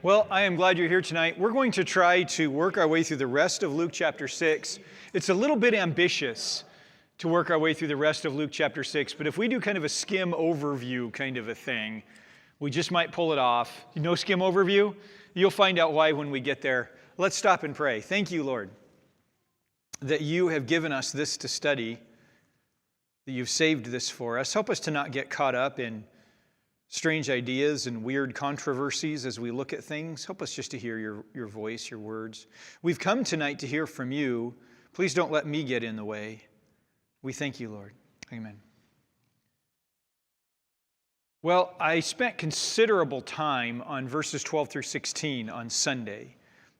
Well, I am glad you're here tonight. We're going to try to work our way through the rest of Luke chapter 6. It's a little bit ambitious to work our way through the rest of Luke chapter 6, but if we do kind of a skim overview kind of a thing, we just might pull it off. No skim overview? You'll find out why when we get there. Let's stop and pray. Thank you, Lord, that you have given us this to study, that you've saved this for us. Help us to not get caught up in strange ideas and weird controversies as we look at things. Help us just to hear your voice, your words. We've come tonight to hear from you. Please don't let me get in the way. We thank you, Lord. Amen. Well, I spent considerable time on verses 12 through 16 on Sunday.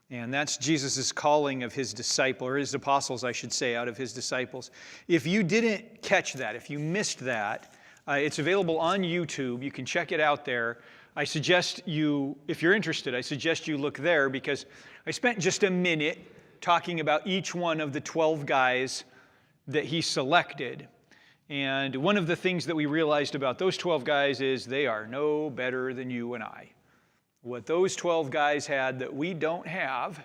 And that's Jesus' calling of his disciple, or his apostles, I should say, out of his disciples. If you didn't catch that, if you missed that, it's available on YouTube. You can check it out there. I suggest you, if you're interested, I suggest you look there because I spent just a minute talking about each one of the 12 guys that he selected. And one of the things that we realized about those 12 guys is they are no better than you and I. What those 12 guys had that we don't have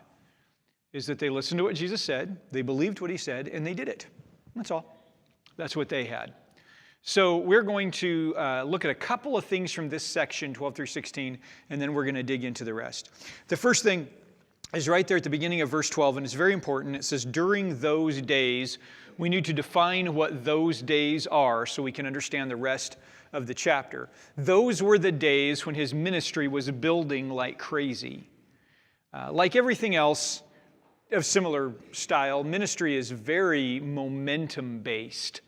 is that they listened to what Jesus said, they believed what he said, and they did it. That's all. That's what they had. So we're going to look at a couple of things from this section, 12 through 16, and then we're going to dig into the rest. The first thing is right there at the beginning of verse 12, and it's very important. It says, during those days, we need to define what those days are so we can understand the rest of the chapter. Those were the days when his ministry was building like crazy. Like everything else of similar style, ministry is very momentum-based.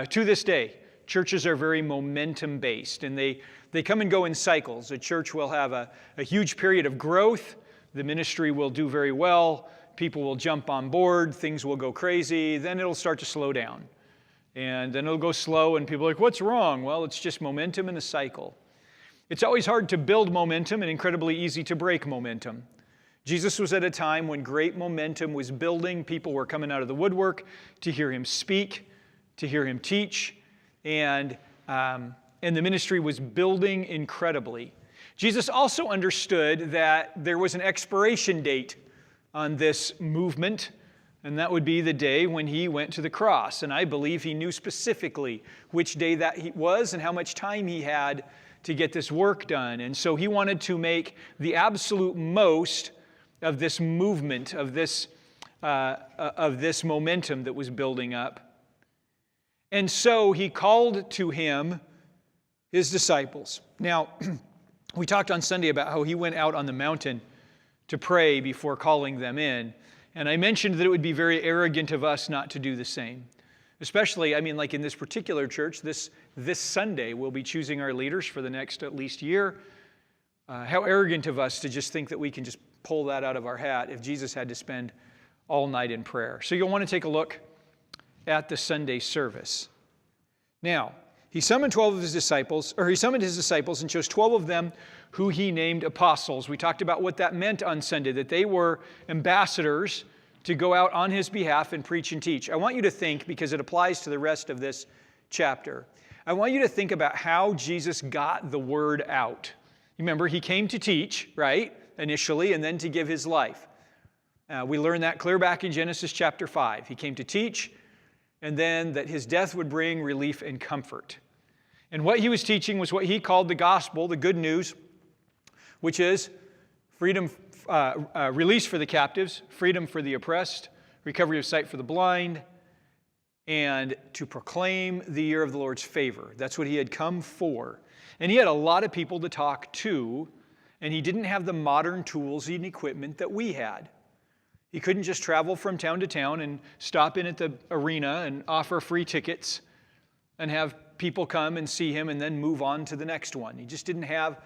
To this day, churches are very momentum-based, and they come and go in cycles. A church will have a huge period of growth. The ministry will do very well. People will jump on board. Things will go crazy. Then it'll start to slow down. And then it'll go slow, and people are like, what's wrong? Well, it's just momentum in a cycle. It's always hard to build momentum and incredibly easy to break momentum. Jesus was at a time when great momentum was building. People were coming out of the woodwork to hear him speak, to hear him teach, and the ministry was building incredibly. Jesus also understood that there was an expiration date on this movement, and that would be the day when he went to the cross. And I believe he knew specifically which day that was and how much time he had to get this work done. And so he wanted to make the absolute most of this movement, of this momentum that was building up. And so he called to him his disciples. Now, we talked on Sunday about how he went out on the mountain to pray before calling them in. And I mentioned that it would be very arrogant of us not to do the same. Especially, like in this particular church, this Sunday, we'll be choosing our leaders for the next at least year. How arrogant of us to just think that we can just pull that out of our hat if Jesus had to spend all night in prayer. So you'll want to take a look at the Sunday service. Now, he summoned his disciples and chose 12 of them who he named apostles. We talked about what that meant on Sunday, that they were ambassadors to go out on his behalf and preach and teach. I want you to think, because it applies to the rest of this chapter, I want you to think about how Jesus got the word out. Remember, he came to teach, right, initially, and then to give his life. We learned that clear back in Genesis chapter 5. He came to teach, and then that his death would bring relief and comfort. And what he was teaching was what he called the gospel, the good news, which is freedom, release for the captives, freedom for the oppressed, recovery of sight for the blind, and to proclaim the year of the Lord's favor. That's what he had come for. And he had a lot of people to talk to, and he didn't have the modern tools and equipment that we had. He couldn't just travel from town to town and stop in at the arena and offer free tickets and have people come and see him and then move on to the next one. He just didn't have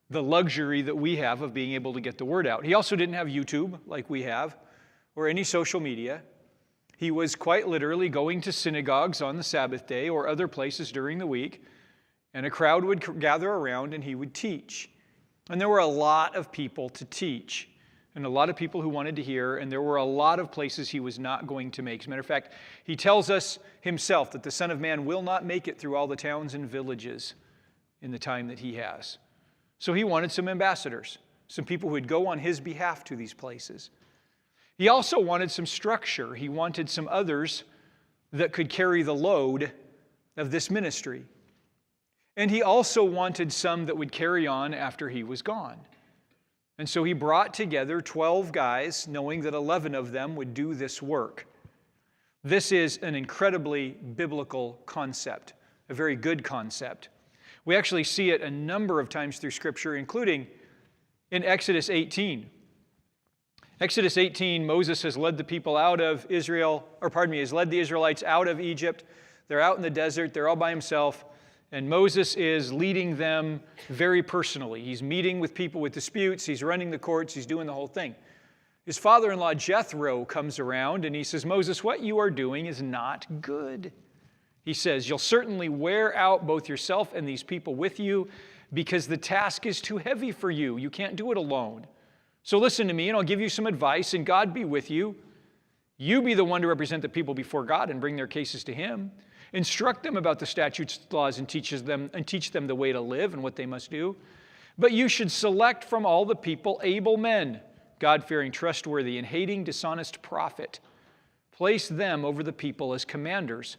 the luxury that we have of being able to get the word out. He also didn't have YouTube like we have or any social media. He was quite literally going to synagogues on the Sabbath day or other places during the week, and a crowd would gather around and he would teach. And there were a lot of people to teach. And a lot of people who wanted to hear, and there were a lot of places he was not going to make. As a matter of fact, he tells us himself that the Son of Man will not make it through all the towns and villages in the time that he has. So he wanted some ambassadors, some people who would go on his behalf to these places. He also wanted some structure. He wanted some others that could carry the load of this ministry. And he also wanted some that would carry on after he was gone. And so he brought together 12 guys, knowing that 11 of them would do this work. This is an incredibly biblical concept, a very good concept. We actually see it a number of times through Scripture, including in Exodus 18. Exodus 18, Moses has led the people out of Israel, has led the Israelites out of Egypt. They're out in the desert, they're all by himself, and Moses is leading them very personally. He's meeting with people with disputes, he's running the courts, he's doing the whole thing. His father-in-law Jethro comes around and he says, Moses, what you are doing is not good. He says, you'll certainly wear out both yourself and these people with you because the task is too heavy for you. You can't do it alone. So listen to me and I'll give you some advice and God be with you. You be the one to represent the people before God and bring their cases to him. Instruct them about the statutes, laws, and teach them the way to live and what they must do. But you should select from all the people able men, God-fearing, trustworthy, and hating dishonest profit. Place them over the people as commanders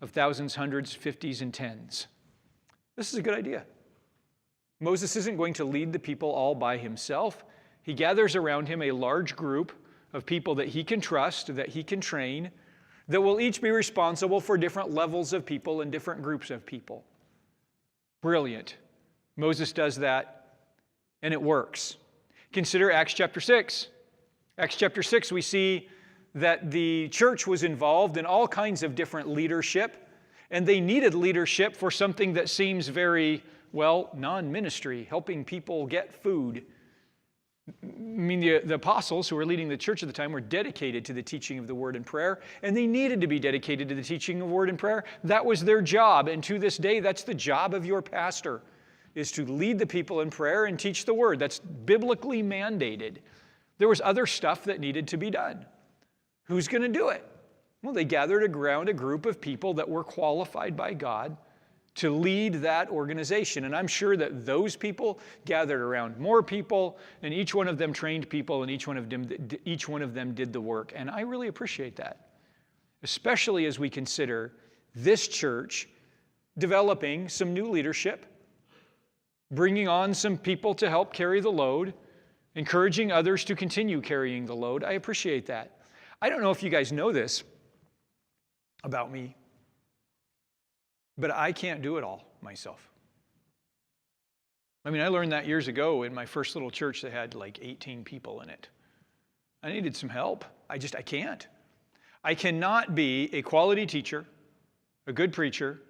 of thousands, hundreds, fifties, and tens. This is a good idea. Moses isn't going to lead the people all by himself. He gathers around him a large group of people that he can trust, that he can train, that will each be responsible for different levels of people and different groups of people. Brilliant. Moses does that, and it works. Consider Acts chapter 6. Acts chapter 6, we see that the church was involved in all kinds of different leadership, and they needed leadership for something that seems very, non-ministry, helping people get food. The apostles who were leading the church at the time were dedicated to the teaching of the word and prayer, and they needed to be dedicated to the teaching of word and prayer. That was their job, and to this day, that's the job of your pastor, is to lead the people in prayer and teach the word. That's biblically mandated. There was other stuff that needed to be done. Who's going to do it? Well, they gathered around a group of people that were qualified by God to lead that organization. And I'm sure that those people gathered around more people, and each one of them trained people, and each one of them did the work. And I really appreciate that, especially as we consider this church developing some new leadership, bringing on some people to help carry the load, encouraging others to continue carrying the load. I appreciate that. I don't know if you guys know this about me, but I can't do it all myself. I learned that years ago in my first little church that had like 18 people in it. I needed some help. I can't. I cannot be a quality teacher, a good preacher,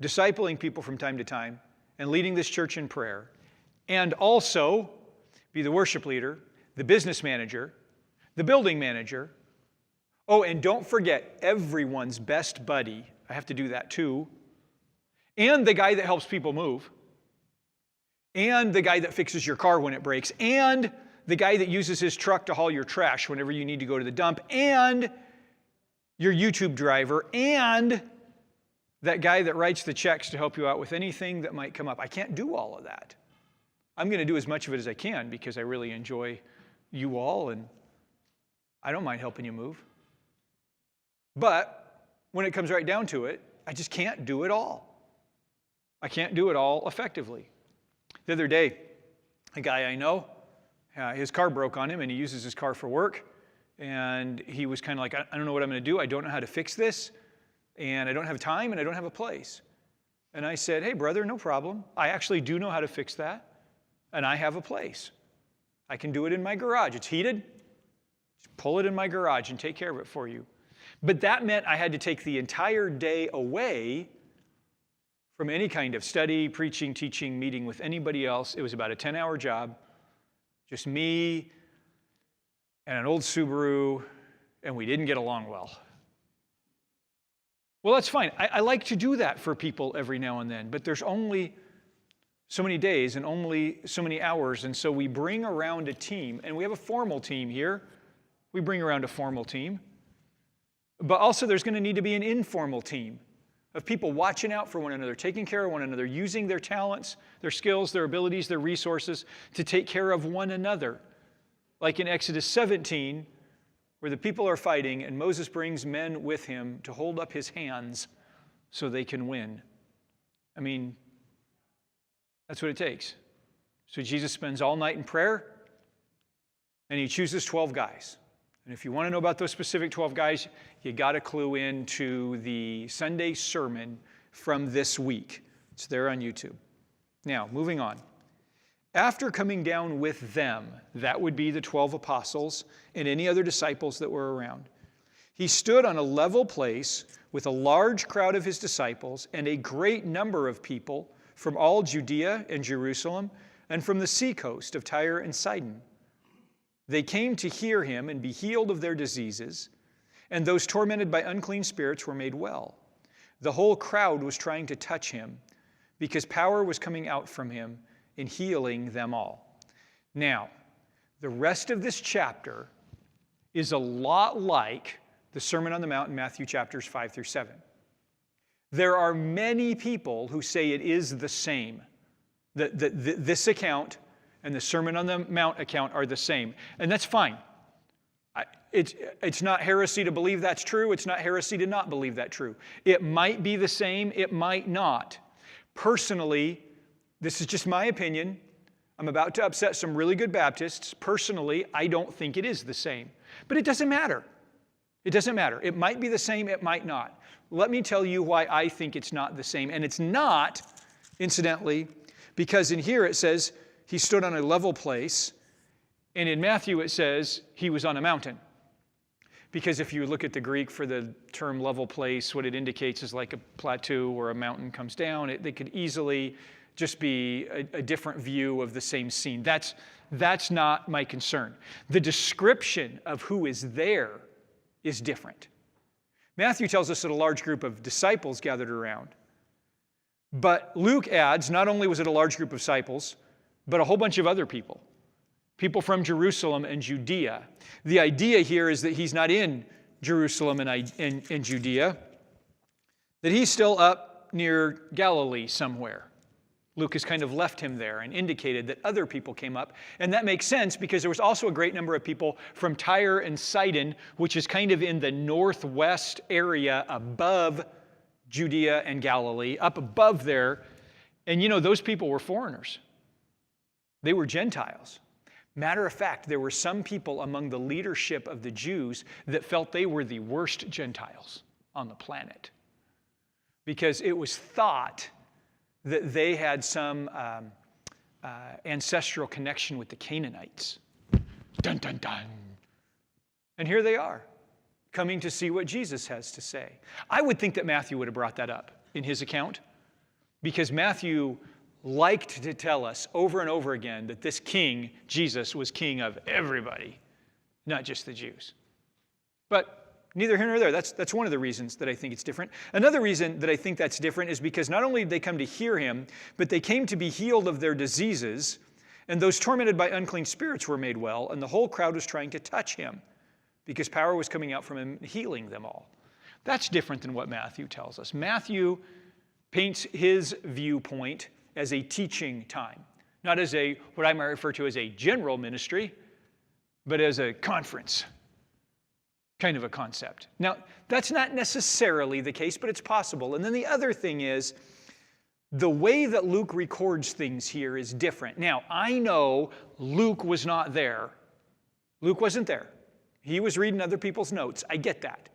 discipling people from time to time, and leading this church in prayer, and also be the worship leader, the business manager, the building manager. Oh, and don't forget everyone's best buddy. I have to do that too. And the guy that helps people move, and the guy that fixes your car when it breaks, and the guy that uses his truck to haul your trash whenever you need to go to the dump, and your YouTube driver, and that guy that writes the checks to help you out with anything that might come up. I can't do all of that. I'm going to do as much of it as I can because I really enjoy you all, and I don't mind helping you move. But when it comes right down to it, I just can't do it all. I can't do it all effectively. The other day, a guy I know, his car broke on him, and he uses his car for work, and he was kind of like, I don't know what I'm going to do. I don't know how to fix this, and I don't have time, and I don't have a place. And I said, hey, brother, no problem. I actually do know how to fix that, and I have a place. I can do it in my garage. It's heated. Just pull it in my garage and take care of it for you. But that meant I had to take the entire day away from any kind of study, preaching, teaching, meeting with anybody else. It was about a 10-hour job, just me and an old Subaru, and we didn't get along well. Well, that's fine. I like to do that for people every now and then, but there's only so many days and only so many hours, and so we bring around a team, and we have a formal team here. We bring around a formal team. But also there's going to need to be an informal team of people watching out for one another, taking care of one another, using their talents, their skills, their abilities, their resources to take care of one another. Like in Exodus 17, where the people are fighting and Moses brings men with him to hold up his hands so they can win. I mean, that's what it takes. So Jesus spends all night in prayer, and he chooses 12 guys. And if you want to know about those specific 12 guys, you got to clue into the Sunday sermon from this week. It's there on YouTube. Now, moving on. After coming down with them, that would be the 12 apostles and any other disciples that were around, he stood on a level place with a large crowd of his disciples and a great number of people from all Judea and Jerusalem and from the seacoast of Tyre and Sidon. They came to hear him and be healed of their diseases, and those tormented by unclean spirits were made well. The whole crowd was trying to touch him because power was coming out from him in healing them all. Now, the rest of this chapter is a lot like the Sermon on the Mount in Matthew chapters 5 through 7. There are many people who say it is the same. This account and the Sermon on the Mount account are the same. And that's fine. It's not heresy to believe that's true. It's not heresy to not believe that true. It might be the same. It might not. Personally, this is just my opinion. I'm about to upset some really good Baptists. Personally, I don't think it is the same. But it doesn't matter. It doesn't matter. It might be the same. It might not. Let me tell you why I think it's not the same. And it's not, incidentally, because in here it says he stood on a level place, and in Matthew it says he was on a mountain. Because if you look at the Greek for the term level place, what it indicates is like a plateau where a mountain comes down. They could easily just be a different view of the same scene. That's not my concern. The description of who is there is different. Matthew tells us that a large group of disciples gathered around. But Luke adds, not only was it a large group of disciples, but a whole bunch of other people. People from Jerusalem and Judea. The idea here is that he's not in Jerusalem and Judea, that he's still up near Galilee somewhere. Luke has kind of left him there and indicated that other people came up. And that makes sense because there was also a great number of people from Tyre and Sidon, which is kind of in the northwest area above Judea and Galilee, up above there. And you know, those people were foreigners. They were Gentiles. Matter of fact, there were some people among the leadership of the Jews that felt they were the worst Gentiles on the planet because it was thought that they had some ancestral connection with the Canaanites. Dun, dun, dun. And here they are, coming to see what Jesus has to say. I would think that Matthew would have brought that up in his account, because Matthew liked to tell us over and over again that this king, Jesus, was king of everybody, not just the Jews. But neither here nor there. That's one of the reasons that I think it's different. Another reason that I think that's different is because not only did they come to hear him, but they came to be healed of their diseases, and those tormented by unclean spirits were made well, and the whole crowd was trying to touch him because power was coming out from him, healing them all. That's different than what Matthew tells us. Matthew paints his viewpoint as a teaching time, not as what I might refer to as a general ministry, but as a conference kind of a concept. Now, that's not necessarily the case, but it's possible. And then the other thing is, the way that Luke records things here is different. Now, I know Luke was not there. Luke wasn't there. He was reading other people's notes. I get that.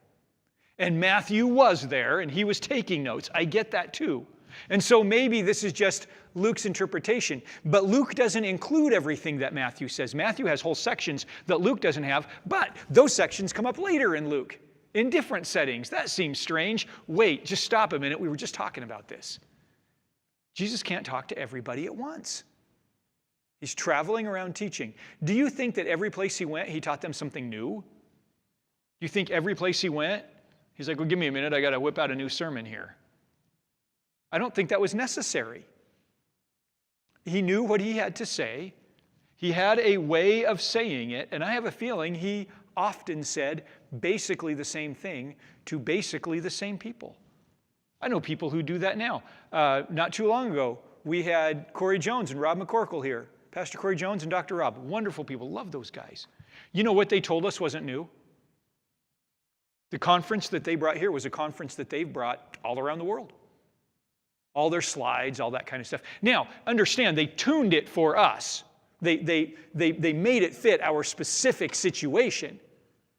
And Matthew was there, and he was taking notes. I get that too. And so maybe this is just Luke's interpretation. But Luke doesn't include everything that Matthew says. Matthew has whole sections that Luke doesn't have, but those sections come up later in Luke in different settings. That seems strange. Wait, just stop a minute. We were just talking about this. Jesus can't talk to everybody at once. He's traveling around teaching. Do you think that every place he went, he taught them something new? Do you think every place he went, he's like, well, give me a minute. I got to whip out a new sermon here. I don't think that was necessary. He knew what he had to say. He had a way of saying it, and I have a feeling he often said basically the same thing to basically the same people. I know people who do that now. Not too long ago, we had Corey Jones and Rob McCorkle here. Pastor Corey Jones and Dr. Rob. Wonderful people. Love those guys. You know what they told us wasn't new? The conference that they brought here was a conference that they've brought all around the world. All their slides, all that kind of stuff. Now, understand, they tuned it for us. They made it fit our specific situation.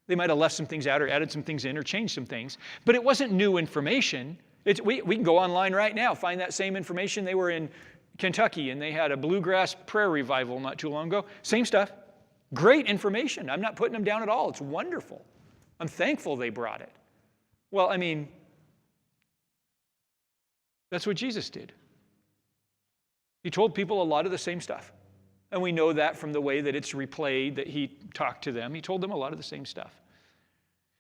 They might have left some things out or added some things in or changed some things. But it wasn't new information. We can go online right now, find that same information. They were in Kentucky, and they had a bluegrass prayer revival not too long ago. Same stuff. Great information. I'm not putting them down at all. It's wonderful. I'm thankful they brought it. Well, I mean, that's what Jesus did. He told people a lot of the same stuff. And we know that from the way that it's replayed, that he talked to them. He told them a lot of the same stuff.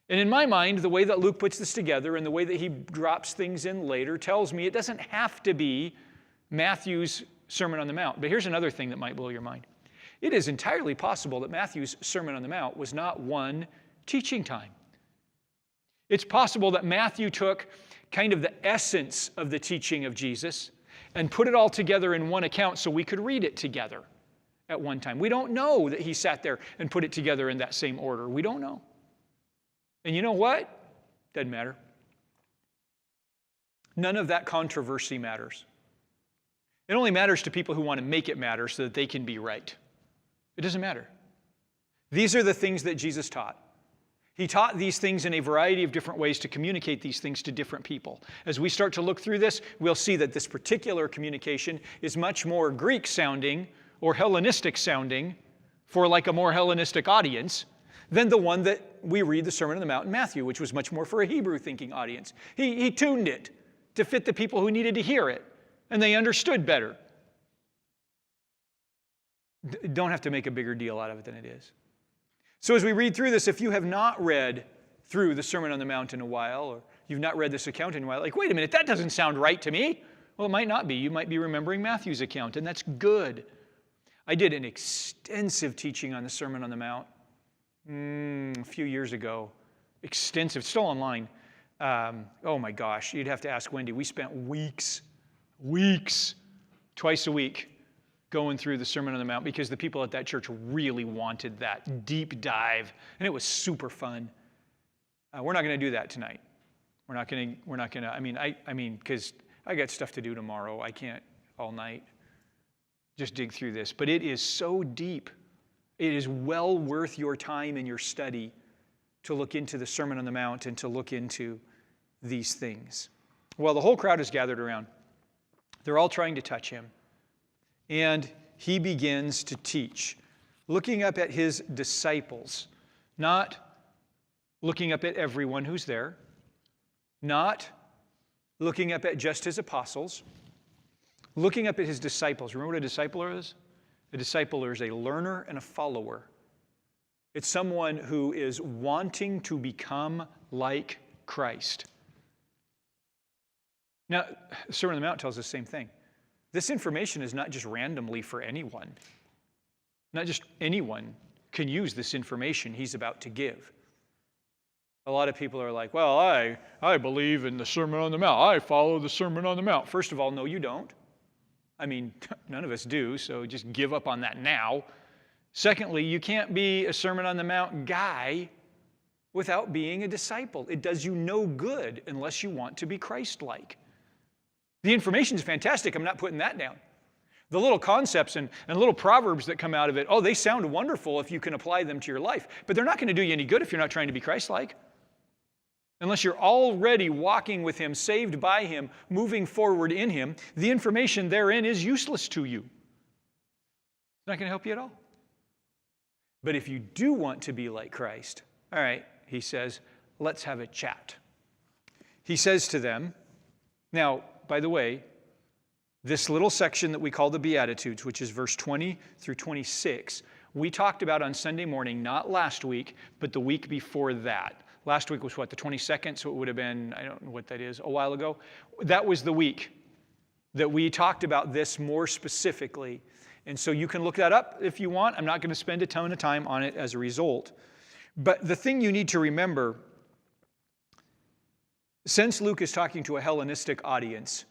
And in my mind, the way that Luke puts this together and the way that he drops things in later tells me it doesn't have to be Matthew's Sermon on the Mount. But here's another thing that might blow your mind. It is entirely possible that Matthew's Sermon on the Mount was not one teaching time. It's possible that Matthew took kind of the essence of the teaching of Jesus and put it all together in one account so we could read it together at one time. We don't know that he sat there and put it together in that same order. We don't know. And you know what? Doesn't matter. None of that controversy matters. It only matters to people who want to make it matter so that they can be right. It doesn't matter. These are the things that Jesus taught. He taught these things in a variety of different ways to communicate these things to different people. As we start to look through this, we'll see that this particular communication is much more Greek-sounding or Hellenistic-sounding for like a more Hellenistic audience than the one that we read the Sermon on the Mount in Matthew, which was much more for a Hebrew-thinking audience. He tuned it to fit the people who needed to hear it, and they understood better. Don't have to make a bigger deal out of it than it is. So as we read through this, if you have not read through the Sermon on the Mount in a while, or you've not read this account in a while, like, wait a minute, that doesn't sound right to me. Well, it might not be. You might be remembering Matthew's account, and that's good. I did an extensive teaching on the Sermon on the Mount a few years ago. Extensive, still online. Oh my gosh, you'd have to ask Wendy. We spent weeks, twice a week, going through the Sermon on the Mount because the people at that church really wanted that deep dive, and it was super fun. We're not going to do that tonight. We're not going to. I mean, because I got stuff to do tomorrow. I can't all night just dig through this. But it is so deep. It is well worth your time and your study to look into the Sermon on the Mount and to look into these things. Well, the whole crowd is gathered around. They're all trying to touch him. And he begins to teach, looking up at his disciples, not looking up at everyone who's there, not looking up at just his apostles, looking up at his disciples. Remember what a discipler is? A discipler is a learner and a follower. It's someone who is wanting to become like Christ. Now, the Sermon on the Mount tells us the same thing. This information is not just randomly for anyone. Not just anyone can use this information he's about to give. A lot of people are like, well, I believe in the Sermon on the Mount. I follow the Sermon on the Mount. First of all, no, you don't. I mean, none of us do, so just give up on that now. Secondly, you can't be a Sermon on the Mount guy without being a disciple. It does you no good unless you want to be Christ-like. The information is fantastic. I'm not putting that down. The little concepts and little proverbs that come out of it, oh, they sound wonderful if you can apply them to your life. But they're not going to do you any good if you're not trying to be Christ-like. Unless you're already walking with him, saved by him, moving forward in him, the information therein is useless to you. It's not going to help you at all. But if you do want to be like Christ, all right, he says, let's have a chat. He says to them, now, by the way, this little section that we call the Beatitudes, which is verse 20 through 26, we talked about on Sunday morning, not last week, but the week before that. Last week was what, the 22nd? So it would have been, I don't know what that is, a while ago. That was the week that we talked about this more specifically. And so you can look that up if you want. I'm not going to spend a ton of time on it as a result. But the thing you need to remember Since Luke is talking to a Hellenistic audience,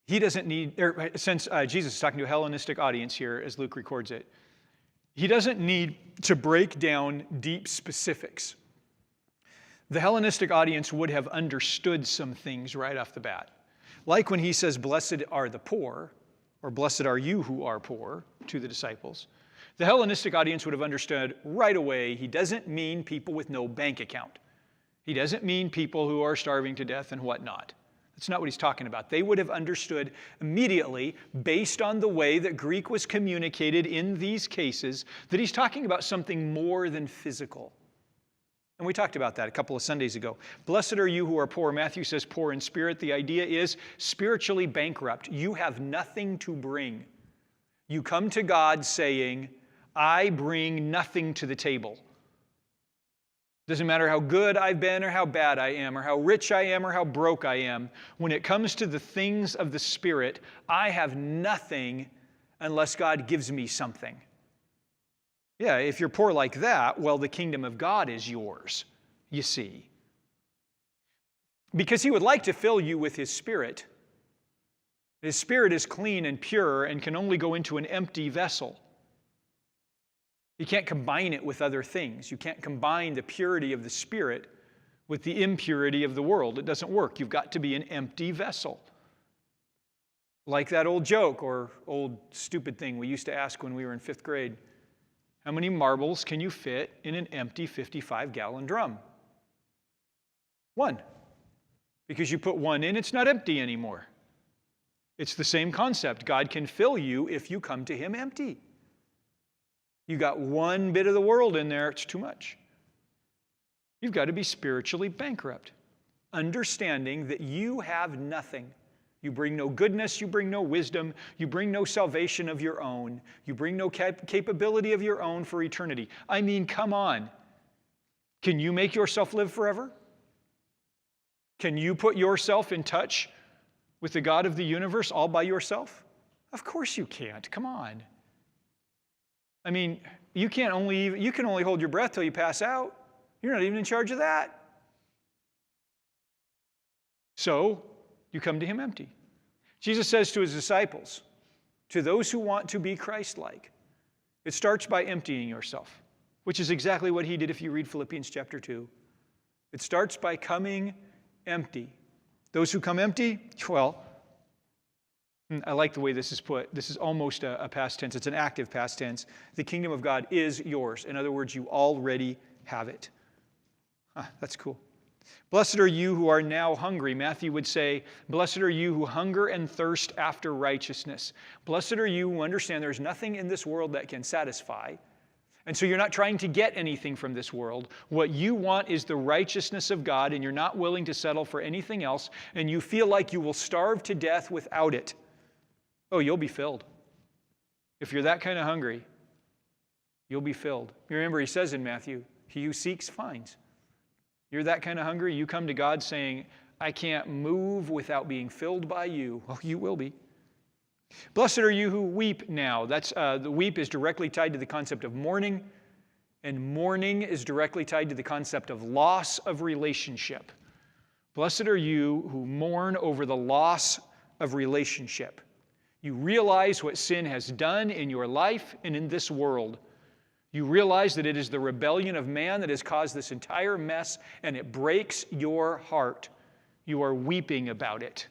since Jesus is talking to a Hellenistic audience here as Luke records it, he doesn't need to break down deep specifics. The Hellenistic audience would have understood some things right off the bat. Like when he says, "Blessed are the poor," or "Blessed are you who are poor," to the disciples. The Hellenistic audience would have understood right away he doesn't mean people with no bank account. He doesn't mean people who are starving to death and whatnot. That's not what he's talking about. They would have understood immediately, based on the way that Greek was communicated in these cases, that he's talking about something more than physical. And we talked about that a couple of Sundays ago. Blessed are you who are poor. Matthew says poor in spirit. The idea is spiritually bankrupt. You have nothing to bring. You come to God saying, I bring nothing to the table. Doesn't matter how good I've been or how bad I am or how rich I am or how broke I am. When it comes to the things of the Spirit, I have nothing unless God gives me something. Yeah, if you're poor like that, well, the kingdom of God is yours, you see. Because he would like to fill you with his Spirit. His Spirit is clean and pure and can only go into an empty vessel. You can't combine it with other things. You can't combine the purity of the Spirit with the impurity of the world. It doesn't work. You've got to be an empty vessel. Like that old joke or old stupid thing we used to ask when we were in 5th grade. How many marbles can you fit in an empty 55-gallon drum? 1. Because you put 1 in, it's not empty anymore. It's the same concept. God can fill you if you come to him empty. You got 1 bit of the world in there, it's too much. You've got to be spiritually bankrupt, understanding that you have nothing. You bring no goodness, you bring no wisdom, you bring no salvation of your own, you bring no capability of your own for eternity. I mean, come on. Can you make yourself live forever? Can you put yourself in touch with the God of the universe all by yourself? Of course you can't. Come on. I mean, you can only hold your breath till you pass out. You're not even in charge of that. So, you come to him empty. Jesus says to his disciples, to those who want to be Christ-like, it starts by emptying yourself, which is exactly what he did if you read Philippians chapter 2. It starts by coming empty. Those who come empty, well, I like the way this is put. This is almost a past tense. It's an active past tense. The kingdom of God is yours. In other words, you already have it. That's cool. Blessed are you who are now hungry. Matthew would say, blessed are you who hunger and thirst after righteousness. Blessed are you who understand there's nothing in this world that can satisfy. And so you're not trying to get anything from this world. What you want is the righteousness of God, and you're not willing to settle for anything else, and you feel like you will starve to death without it. Oh, you'll be filled. If you're that kind of hungry, you'll be filled. You remember he says in Matthew, he who seeks finds. You're that kind of hungry, you come to God saying, I can't move without being filled by you. Well, you will be. Blessed are you who weep now. The weep is directly tied to the concept of mourning, and mourning is directly tied to the concept of loss of relationship. Blessed are you who mourn over the loss of relationship. You realize what sin has done in your life and in this world. You realize that it is the rebellion of man that has caused this entire mess, and it breaks your heart. You are weeping about it.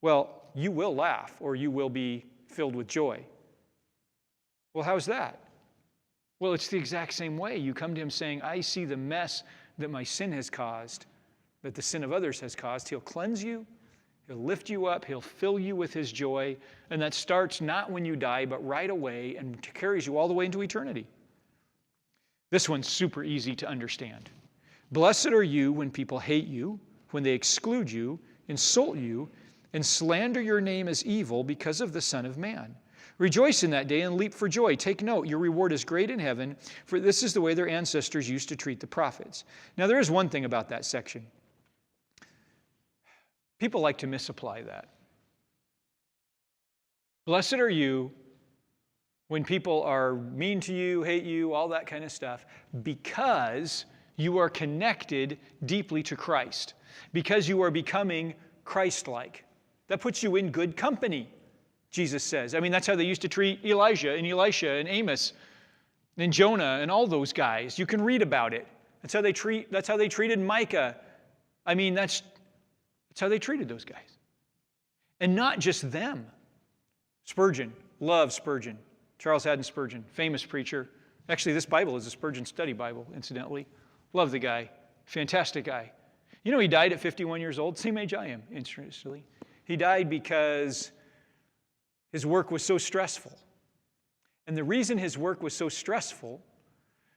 Well, you will laugh, or you will be filled with joy. Well, how's that? Well, it's the exact same way. You come to him saying, I see the mess that my sin has caused, that the sin of others has caused. He'll cleanse you. He'll lift you up. He'll fill you with his joy. And that starts not when you die, but right away and carries you all the way into eternity. This one's super easy to understand. Blessed are you when people hate you, when they exclude you, insult you, and slander your name as evil because of the Son of Man. Rejoice in that day and leap for joy. Take note, your reward is great in heaven, for this is the way their ancestors used to treat the prophets. Now, there is one thing about that section. People like to misapply that. Blessed are you when people are mean to you, hate you, all that kind of stuff, because You are connected deeply to Christ because you are becoming Christ-like. That puts you in good company, Jesus says. I mean, that's how they used to treat Elijah and Elisha and Amos and Jonah and all those guys. You can read about it. That's how they treated Micah. I mean, that's how they treated those guys. And not just them. Spurgeon, love Spurgeon. Charles Haddon Spurgeon, famous preacher. Actually, this Bible is a Spurgeon study Bible, incidentally. Love the guy. Fantastic guy. You know, he died at 51 years old, same age I am, interestingly. He died because his work was so stressful. And the reason his work was so stressful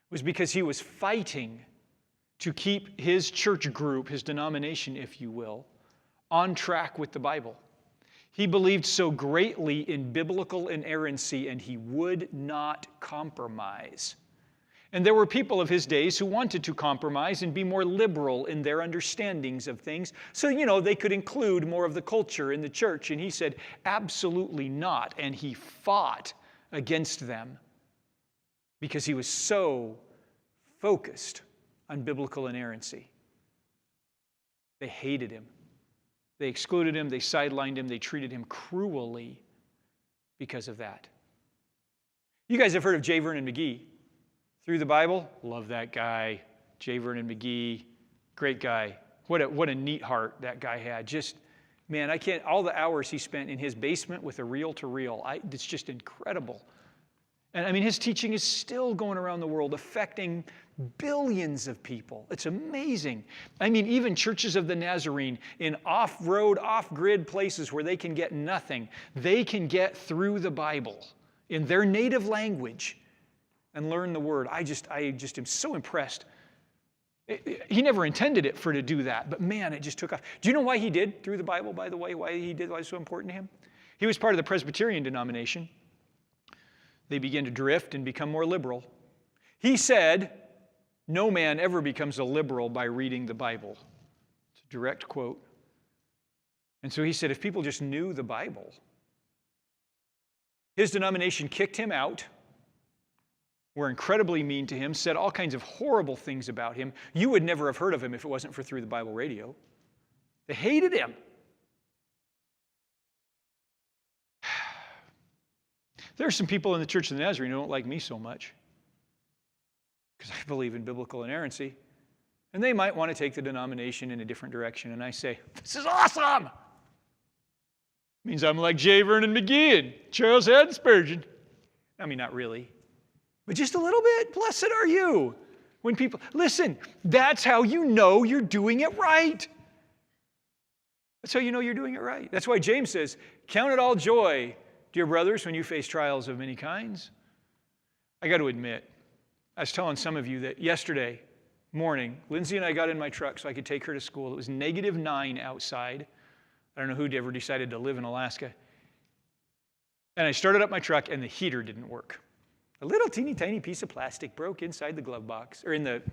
was because he was fighting to keep his church group, his denomination, if you will, on track with the Bible. He believed so greatly in biblical inerrancy, and he would not compromise. And there were people of his days who wanted to compromise and be more liberal in their understandings of things, so, they could include more of the culture in the church. And he said, absolutely not. And he fought against them because he was so focused on biblical inerrancy. They hated him. They excluded him. They sidelined him. They treated him cruelly because of that. You guys have heard of J. Vernon McGee. Through the Bible? Love that guy. J. Vernon McGee. Great guy. What a neat heart that guy had. Just, man, I can't, all the hours he spent in his basement with a reel-to-reel, it's just incredible. And I mean, his teaching is still going around the world, affecting billions of people. It's amazing. I mean, even churches of the Nazarene in off-road, off-grid places where they can get nothing, they can get through the Bible in their native language and learn the Word. I just am so impressed. He never intended it to do that, but man, it just took off. Do you know why he did through the Bible, by the way? Why it was so important to him? He was part of the Presbyterian denomination. They began to drift and become more liberal. He said, no man ever becomes a liberal by reading the Bible. It's a direct quote. And so he said, if people just knew the Bible, his denomination kicked him out, were incredibly mean to him, said all kinds of horrible things about him. You would never have heard of him if it wasn't for Through the Bible Radio. They hated him. There are some people in the Church of the Nazarene who don't like me so much because I believe in biblical inerrancy. And they might want to take the denomination in a different direction. And I say, this is awesome! It means I'm like J. Vernon McGee and Charles Haddon Spurgeon. I mean, not really. But just a little bit. Blessed are you. When people, listen, that's how you know you're doing it right. That's how you know you're doing it right. That's why James says, count it all joy, dear brothers, when you face trials of many kinds. I got to admit, I was telling some of you that yesterday morning, Lindsay and I got in my truck so I could take her to school. It was -9 outside. I don't know who ever decided to live in Alaska. And I started up my truck and the heater didn't work. A little teeny tiny piece of plastic broke inside the glove box, or in the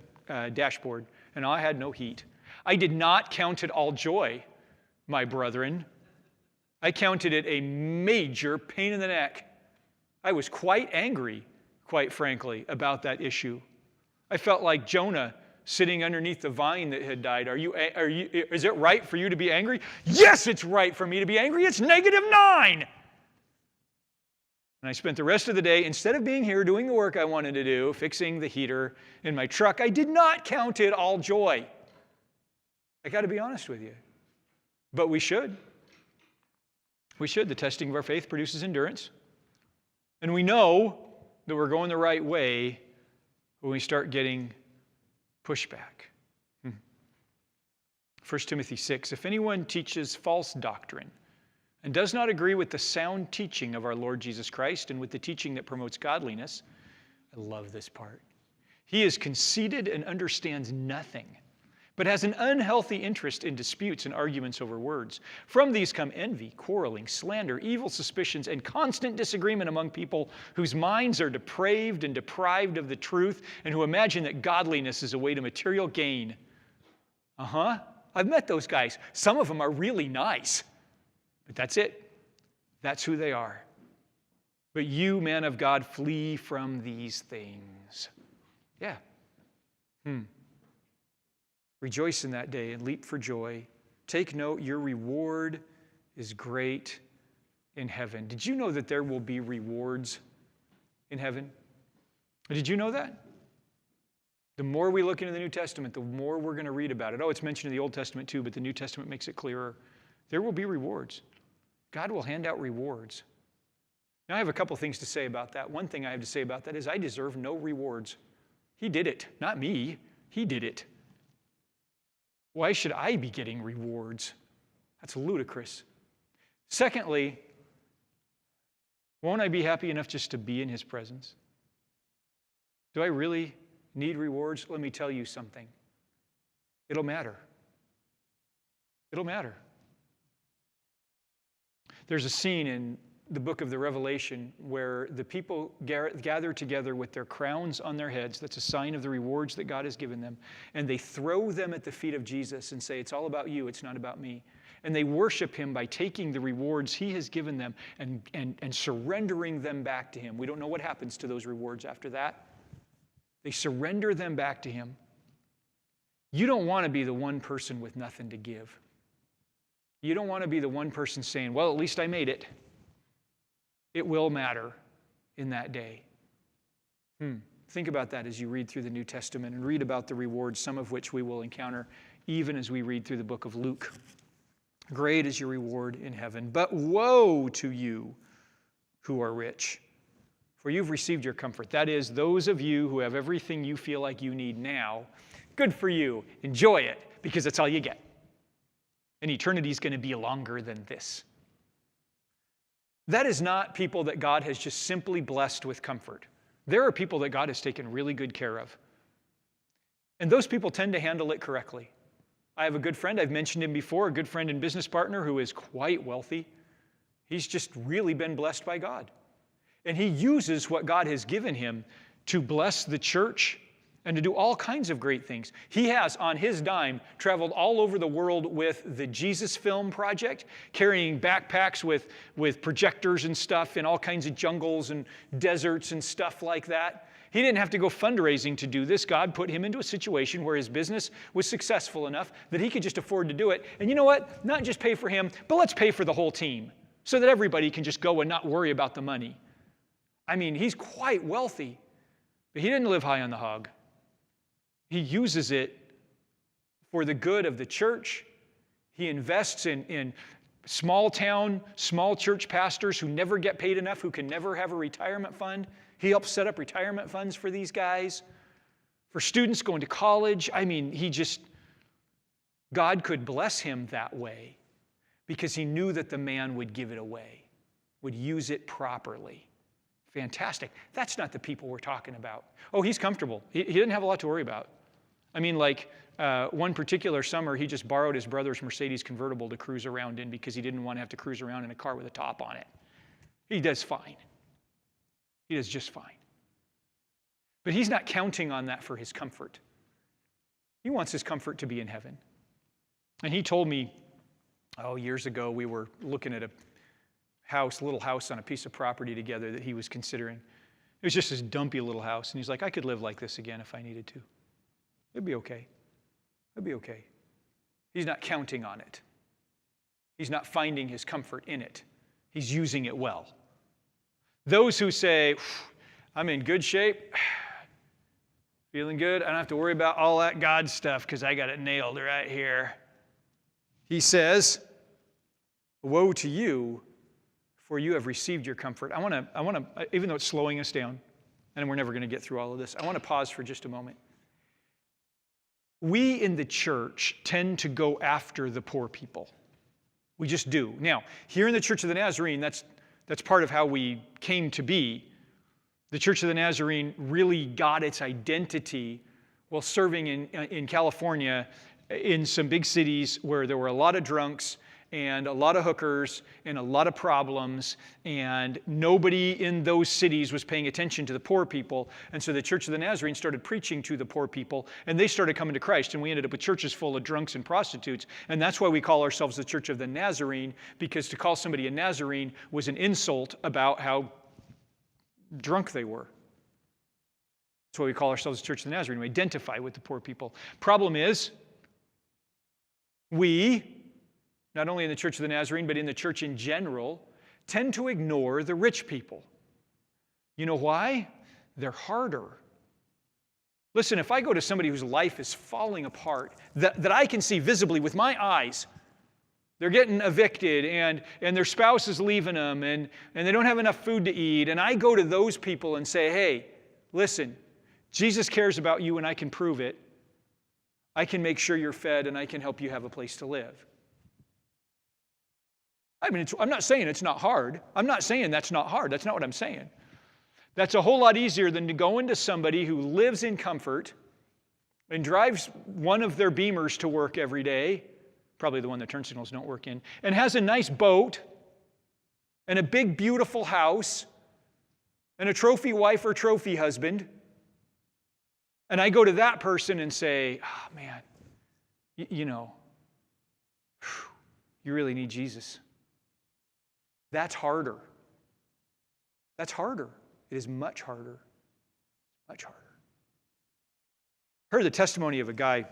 dashboard, and I had no heat. I did not count it all joy, my brethren. I counted it a major pain in the neck. I was quite angry, quite frankly, about that issue. I felt like Jonah sitting underneath the vine that had died. Is it right for you to be angry? Yes, it's right for me to be angry. It's -9. And I spent the rest of the day, instead of being here doing the work I wanted to do, fixing the heater in my truck, I did not count it all joy. I got to be honest with you. But we should. We should. The testing of our faith produces endurance. And we know that we're going the right way when we start getting pushback. 1 Timothy 6, if anyone teaches false doctrine and does not agree with the sound teaching of our Lord Jesus Christ and with the teaching that promotes godliness, I love this part. He is conceited and understands nothing, but has an unhealthy interest in disputes and arguments over words. From these come envy, quarreling, slander, evil suspicions, and constant disagreement among people whose minds are depraved and deprived of the truth, and who imagine that godliness is a way to material gain. I've met those guys. Some of them are really nice. But that's it. That's who they are. But you, man of God, flee from these things. Yeah. Rejoice in that day and leap for joy. Take note, your reward is great in heaven. Did you know that there will be rewards in heaven? Did you know that? The more we look into the New Testament, the more we're going to read about it. Oh, it's mentioned in the Old Testament too, but the New Testament makes it clearer. There will be rewards. God will hand out rewards. Now, I have a couple things to say about that. One thing I have to say about that is I deserve no rewards. He did it, not me. He did it. Why should I be getting rewards? That's ludicrous. Secondly, won't I be happy enough just to be in his presence? Do I really need rewards? Let me tell you something. It'll matter. It'll matter. There's a scene in the book of the Revelation where the people gather together with their crowns on their heads. That's a sign of the rewards that God has given them. And they throw them at the feet of Jesus and say, it's all about you, it's not about me. And they worship him by taking the rewards he has given them and surrendering them back to him. We don't know what happens to those rewards after that. They surrender them back to him. You don't want to be the one person with nothing to give. You don't want to be the one person saying, well, at least I made it. It will matter in that day. Think about that as you read through the New Testament and read about the rewards, some of which we will encounter even as we read through the book of Luke. Great is your reward in heaven. But woe to you who are rich, for you've received your comfort. That is, those of you who have everything you feel like you need now, good for you. Enjoy it, because that's all you get. And eternity is going to be longer than this. That is not people that God has just simply blessed with comfort. There are people that God has taken really good care of. And those people tend to handle it correctly. I have a good friend, I've mentioned him before, a good friend and business partner who is quite wealthy. He's just really been blessed by God. And he uses what God has given him to bless the church and to do all kinds of great things. He has, on his dime, traveled all over the world with the Jesus Film Project, carrying backpacks with projectors and stuff in all kinds of jungles and deserts and stuff like that. He didn't have to go fundraising to do this. God put him into a situation where his business was successful enough that he could just afford to do it. And you know what? Not just pay for him, but let's pay for the whole team so that everybody can just go and not worry about the money. I mean, he's quite wealthy, but he didn't live high on the hog. He uses it for the good of the church. He invests in small town, small church pastors who never get paid enough, who can never have a retirement fund. He helps set up retirement funds for these guys, for students going to college. I mean, God could bless him that way because he knew that the man would give it away, would use it properly. Fantastic. That's not the people we're talking about. Oh, he's comfortable. He didn't have a lot to worry about. I mean, like one particular summer, he just borrowed his brother's Mercedes convertible to cruise around in because he didn't want to have to cruise around in a car with a top on it. He does fine. He does just fine. But he's not counting on that for his comfort. He wants his comfort to be in heaven. And he told me, years ago, we were looking at a little house on a piece of property together that he was considering. It was just this dumpy little house. And he's like, I could live like this again if I needed to. It'd be okay. It'd be okay. He's not counting on it. He's not finding his comfort in it. He's using it well. Those who say, I'm in good shape, feeling good, I don't have to worry about all that God stuff because I got it nailed right here. He says, woe to you, for you have received your comfort. I want to, even though it's slowing us down, and we're never going to get through all of this, I want to pause for just a moment. We in the church tend to go after the poor people. We just do. Now, here in the Church of the Nazarene, that's part of how we came to be. The Church of the Nazarene really got its identity while serving in California in some big cities where there were a lot of drunks and a lot of hookers and a lot of problems, and nobody in those cities was paying attention to the poor people. And so the Church of the Nazarene started preaching to the poor people, and they started coming to Christ, and we ended up with churches full of drunks and prostitutes. And that's why we call ourselves the Church of the Nazarene, because to call somebody a Nazarene was an insult about how drunk they were. That's why we call ourselves the Church of the Nazarene. We identify with the poor people. Problem is, We, not only in the Church of the Nazarene, but in the church in general, tend to ignore the rich people. You know why? They're harder. Listen, if I go to somebody whose life is falling apart, that I can see visibly with my eyes, they're getting evicted and their spouse is leaving them and they don't have enough food to eat, and I go to those people and say, hey, listen, Jesus cares about you and I can prove it. I can make sure you're fed and I can help you have a place to live. I mean, I'm not saying it's not hard. I'm not saying that's not hard. That's not what I'm saying. That's a whole lot easier than to go into somebody who lives in comfort and drives one of their Beamers to work every day, probably the one the turn signals don't work in, and has a nice boat and a big, beautiful house and a trophy wife or trophy husband. And I go to that person and say, oh, man, you really need Jesus. That's harder. That's harder. It is much harder. Much harder. I heard the testimony of a guy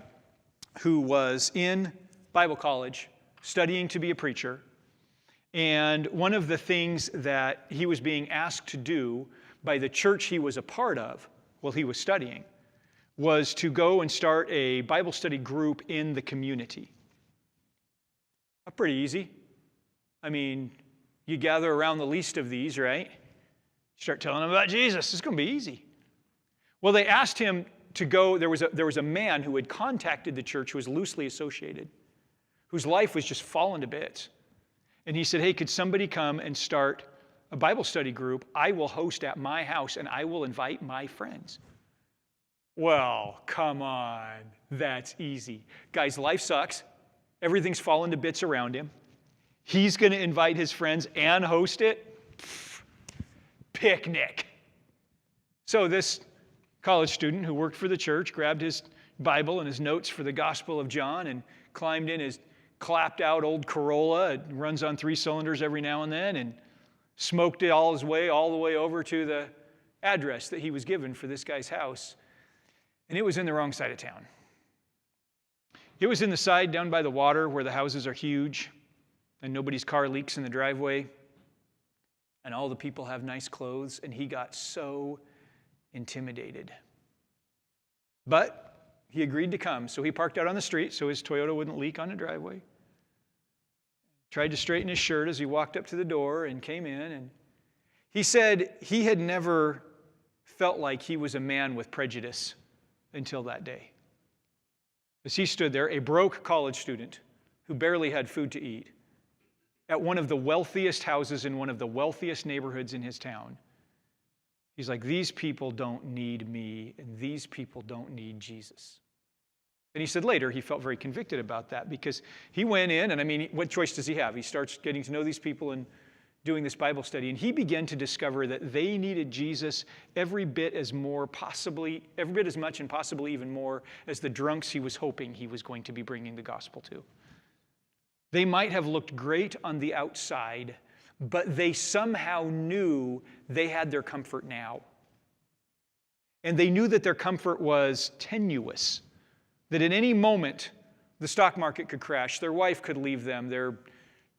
who was in Bible college studying to be a preacher. And one of the things that he was being asked to do by the church he was a part of while he was studying was to go and start a Bible study group in the community. Pretty easy. I mean, you gather around the least of these, right? Start telling them about Jesus. It's going to be easy. Well, they asked him to go. There was a man who had contacted the church who was loosely associated, whose life was just falling to bits. And he said, hey, could somebody come and start a Bible study group? I will host at my house and I will invite my friends. Well, come on. That's easy. Guy's life sucks. Everything's fallen to bits around him. He's going to invite his friends and host it. Picnic. So this college student who worked for the church grabbed his Bible and his notes for the Gospel of John and climbed in his clapped out old Corolla. It runs on 3 cylinders every now and then, and smoked it all the way over to the address that he was given for this guy's house. And it was in the wrong side of town. It was in the side down by the water where the houses are huge and nobody's car leaks in the driveway. And all the people have nice clothes, and he got so intimidated. But he agreed to come, so he parked out on the street so his Toyota wouldn't leak on the driveway. Tried to straighten his shirt as he walked up to the door and came in, and he said he had never felt like he was a man with prejudice until that day. As he stood there, a broke college student who barely had food to eat, at one of the wealthiest houses in one of the wealthiest neighborhoods in his town. He's like, these people don't need me, and these people don't need Jesus. And he said later he felt very convicted about that because he went in, and I mean, what choice does he have? He starts getting to know these people and doing this Bible study, and he began to discover that they needed Jesus every bit as much and possibly even more as the drunks he was hoping he was going to be bringing the gospel to. They might have looked great on the outside, but they somehow knew they had their comfort now. And they knew that their comfort was tenuous, that at any moment the stock market could crash, their wife could leave them, their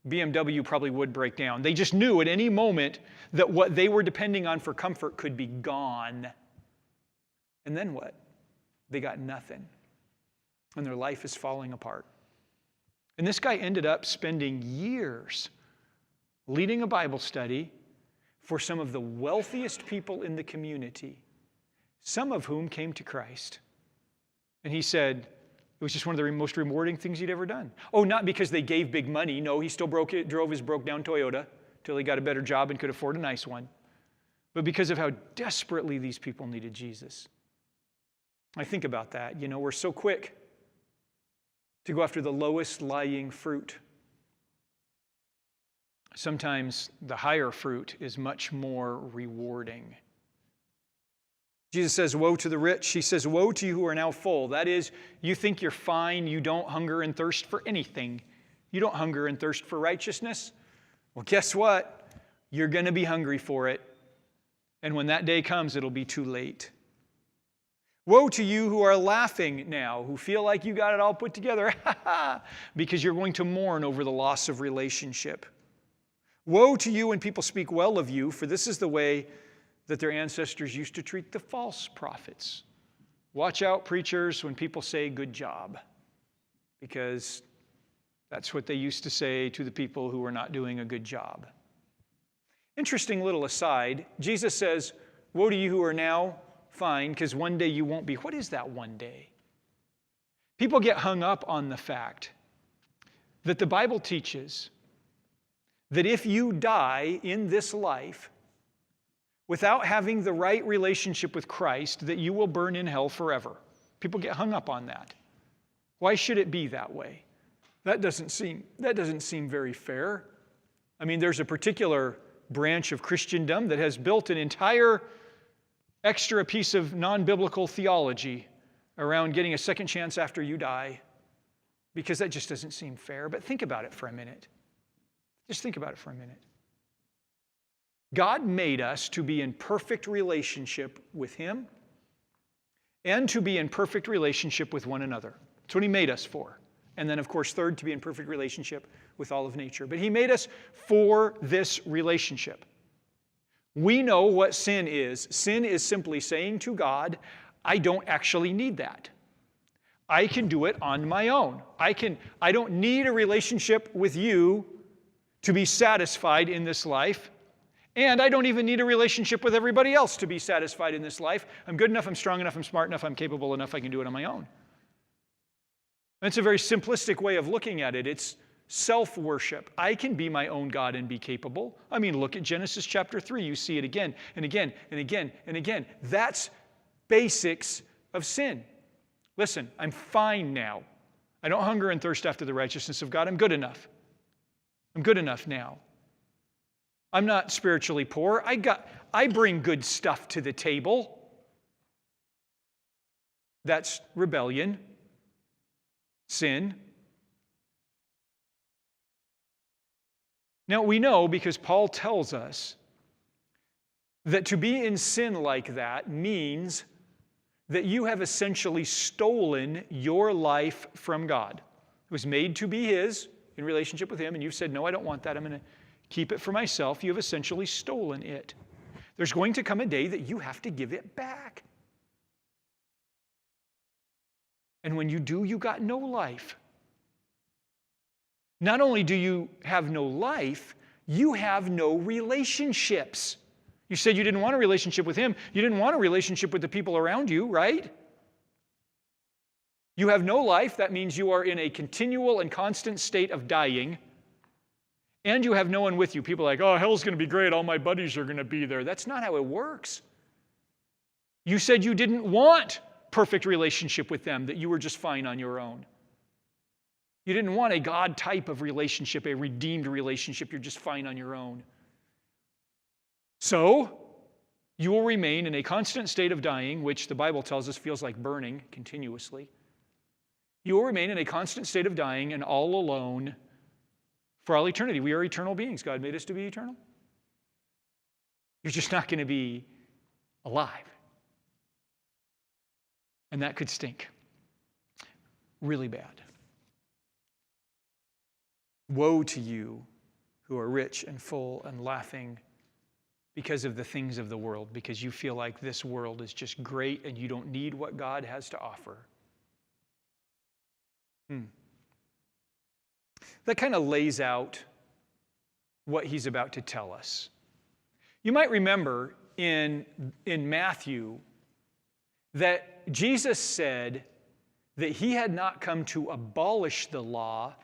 BMW probably would break down. They just knew at any moment that what they were depending on for comfort could be gone. And then what? They got nothing. And their life is falling apart. And this guy ended up spending years leading a Bible study for some of the wealthiest people in the community, some of whom came to Christ. And he said it was just one of the most rewarding things he'd ever done. Oh, not because they gave big money. No, he still drove his broke-down Toyota till he got a better job and could afford a nice one. But because of how desperately these people needed Jesus. I think about that. You know, we're so quick to go after the lowest lying fruit. Sometimes the higher fruit is much more rewarding. Jesus says, woe to the rich. He says, woe to you who are now full. That is, you think you're fine. You don't hunger and thirst for anything. You don't hunger and thirst for righteousness. Well, guess what? You're going to be hungry for it. And when that day comes, it'll be too late. Woe to you who are laughing now, who feel like you got it all put together, because you're going to mourn over the loss of relationship. Woe to you when people speak well of you, for this is the way that their ancestors used to treat the false prophets. Watch out, preachers, when people say good job, because that's what they used to say to the people who were not doing a good job. Interesting little aside, Jesus says, woe to you who are now fine, because one day you won't be. What is that one day? People get hung up on the fact that the Bible teaches that if you die in this life without having the right relationship with Christ, that you will burn in hell forever. People get hung up on that. Why should it be that way? That doesn't seem very fair. I mean, there's a particular branch of Christendom that has built an entire extra piece of non-biblical theology around getting a second chance after you die, because that just doesn't seem fair. But think about it for a minute. Just think about it for a minute. God made us to be in perfect relationship with Him and to be in perfect relationship with one another. That's what He made us for. And then, of course, third, to be in perfect relationship with all of nature. But He made us for this relationship. We know what sin is. Sin is simply saying to God, I don't actually need that. I can do it on my own. I don't need a relationship with you to be satisfied in this life. And I don't even need a relationship with everybody else to be satisfied in this life. I'm good enough, I'm strong enough, I'm smart enough, I'm capable enough, I can do it on my own. That's a very simplistic way of looking at it. It's self-worship. I can be my own God and be capable. I mean, look at Genesis chapter 3. You see it again and again and again and again. That's basics of sin. Listen, I'm fine now. I don't hunger and thirst after the righteousness of God. I'm good enough. I'm good enough now. I'm not spiritually poor. I bring good stuff to the table. That's rebellion, sin. Now, we know because Paul tells us that to be in sin like that means that you have essentially stolen your life from God. It was made to be His in relationship with Him, and you've said, no, I don't want that. I'm going to keep it for myself. You have essentially stolen it. There's going to come a day that you have to give it back. And when you do, you got no life. Not only do you have no life, you have no relationships. You said you didn't want a relationship with Him. You didn't want a relationship with the people around you, right? You have no life. That means you are in a continual and constant state of dying. And you have no one with you. People are like, oh, hell's going to be great. All my buddies are going to be there. That's not how it works. You said you didn't want perfect relationship with them, that you were just fine on your own. You didn't want a God type of relationship, a redeemed relationship. You're just fine on your own. So, you will remain in a constant state of dying, which the Bible tells us feels like burning continuously. You will remain in a constant state of dying and all alone for all eternity. We are eternal beings. God made us to be eternal. You're just not going to be alive. And that could stink really bad. Woe to you who are rich and full and laughing because of the things of the world, because you feel like this world is just great and you don't need what God has to offer. That kind of lays out what He's about to tell us. You might remember in Matthew that Jesus said that He had not come to abolish the law,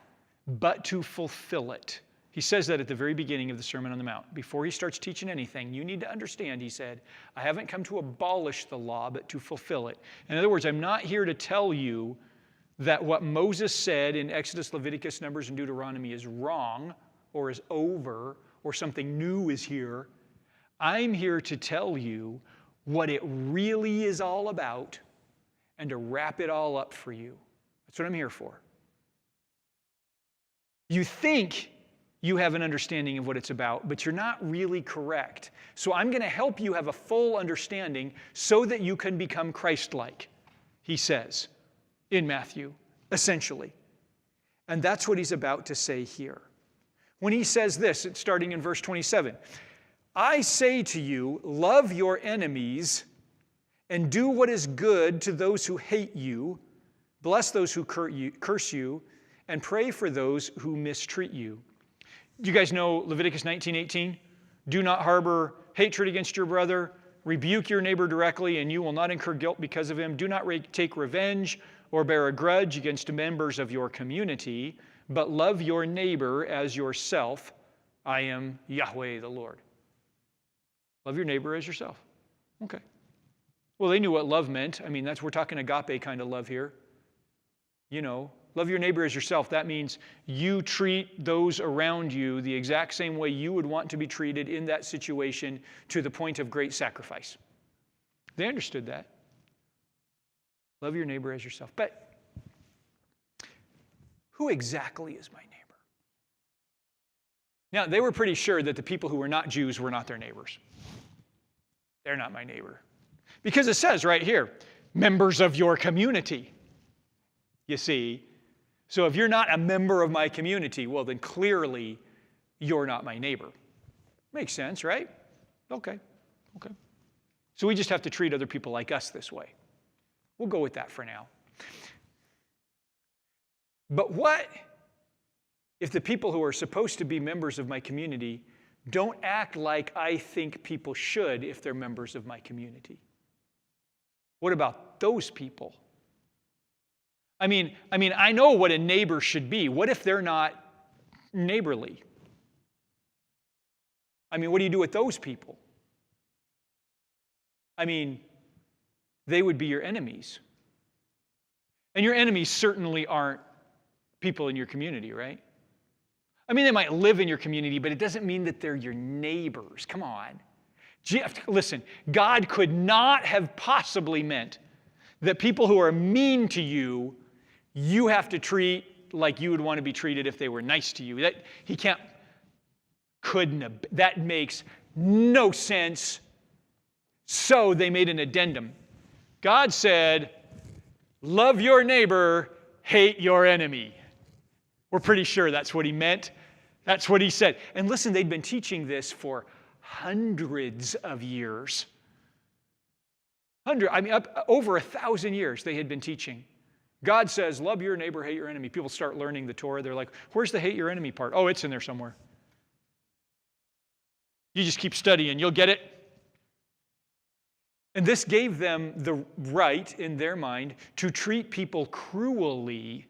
but to fulfill it. He says that at the very beginning of the Sermon on the Mount. Before He starts teaching anything, you need to understand, He said, I haven't come to abolish the law, but to fulfill it. In other words, I'm not here to tell you that what Moses said in Exodus, Leviticus, Numbers, and Deuteronomy is wrong or is over or something new is here. I'm here to tell you what it really is all about and to wrap it all up for you. That's what I'm here for. You think you have an understanding of what it's about, but you're not really correct. So I'm going to help you have a full understanding so that you can become Christ-like, he says in Matthew, essentially. And that's what he's about to say here. When he says this, it's starting in verse 27, I say to you, love your enemies and do what is good to those who hate you, bless those who curse you, and pray for those who mistreat you. Do you guys know Leviticus 19:18? Do not harbor hatred against your brother. Rebuke your neighbor directly, and you will not incur guilt because of him. Do not take revenge or bear a grudge against members of your community, but love your neighbor as yourself. I am Yahweh the Lord. Love your neighbor as yourself. Okay. Well, they knew what love meant. I mean, we're talking agape kind of love here. You know, love your neighbor as yourself. That means you treat those around you the exact same way you would want to be treated in that situation to the point of great sacrifice. They understood that. Love your neighbor as yourself. But who exactly is my neighbor? Now, they were pretty sure that the people who were not Jews were not their neighbors. They're not my neighbor. Because it says right here, members of your community. You see? So if you're not a member of my community, well, then clearly you're not my neighbor. Makes sense, right? Okay. So we just have to treat other people like us this way. We'll go with that for now. But what if the people who are supposed to be members of my community don't act like I think people should if they're members of my community? What about those people? I mean, I know what a neighbor should be. What if they're not neighborly? I mean, what do you do with those people? I mean, they would be your enemies. And your enemies certainly aren't people in your community, right? I mean, they might live in your community, but it doesn't mean that they're your neighbors. Come on. Listen, God could not have possibly meant that people who are mean to you, you have to treat like you would want to be treated if they were nice to you. That makes no sense. So they made an addendum. God said, love your neighbor, hate your enemy. We're pretty sure that's what he meant. That's what he said. And listen, they'd been teaching this for hundreds of years. Over 1,000 years they had been teaching. God says, love your neighbor, hate your enemy. People start learning the Torah. They're like, where's the hate your enemy part? Oh, it's in there somewhere. You just keep studying. You'll get it. And this gave them the right, in their mind, to treat people cruelly